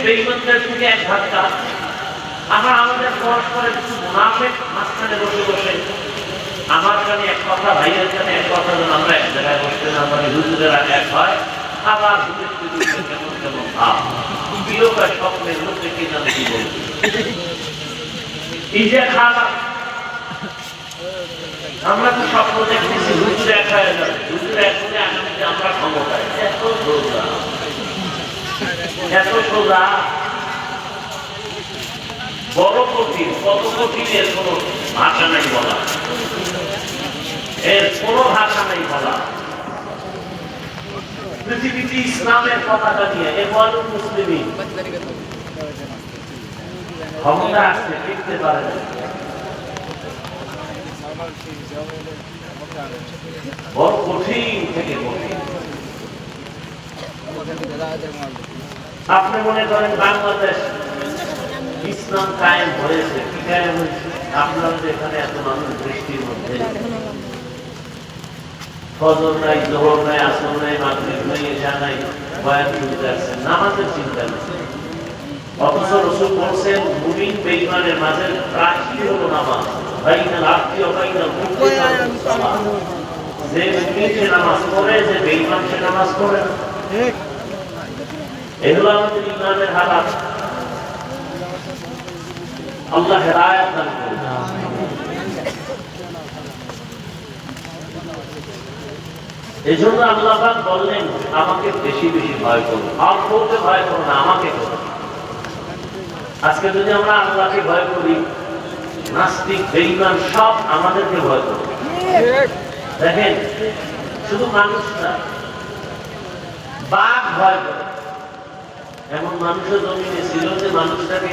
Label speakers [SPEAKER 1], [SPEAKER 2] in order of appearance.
[SPEAKER 1] বেঈমানদের থেকে এক ধাক্কা। আমরা আমাদের পরস্পরের কিছু মুনাফিক মাঝখানে বসে বসে আমার কানে এক কথা, ভাইয়ের কানে এক কথা, যেন আমরা এক জায়গায় বসতে না পারি, হুজুরেরা এক হয়, আবার কেমন কেমন ভাব, বিলোকা স্বপ্নের মধ্যে কে জানে কি বলছে। এই যে খাবার আমরা তো স্বপ্ন দেখতেছি হুজুর এক হয়ে যাবে, হুজুর এক হলে আগামীতে আমরা ক্ষমতায়। এত সোজা, এত সোজা, বড় কঠিন। কত কঠিন এর কোন ভাষা নাই বলা, এর কোন ভাষা নেই বলা। পৃথিবীতে ইসলামের পতাকা নিয়ে এবার মুসলিমই ক্ষমতা আসতে টিকতে পারে না। বড় কঠিন থেকে কঠিন। আপনি মনে করেন বাংলাদেশ ইসলাম কায়েম হয়েছে, কি কায়েম হয়েছে? আপনারা এখানে এত মানুষ বৃষ্টির মধ্যে, ফজর নাই, জোহর নাই, আসর নাই, মাগরিব নাই, ইশা নাই, বয়ান শুনতে আসছেন, নামাজের চিন্তা নেই। অথচ রাসূল বলেছেন মুমিন বেঈমানের মাঝে প্রাচীর হলো নামাজ। বাইনাল আবদি ওয়া বাইনাল কুফরি সালাত। যে মুমিন সে নামাজ পড়ে, যে বেঈমান সে নামাজ পড়ে না। ঠিক, এগুলো আমাদের ইমানের হালাত। আল্লাহ হেদায়েত দান করুন। এজন্য আল্লাহ পাক বললেন আমাকে বেশি বেশি ভয় করো, আর কাউকে ভয় করো না, আমাকে করো। আজকে যদি আমরা আল্লাহকে ভয় করি, নাস্তিক বেঈমান সব আমাদেরকে ভয় করবে। দেখেন, শুধু মানুষ না, বাঘ ভয় করে। এমন মানুষের জমিনে ছিল যে মানুষটাকে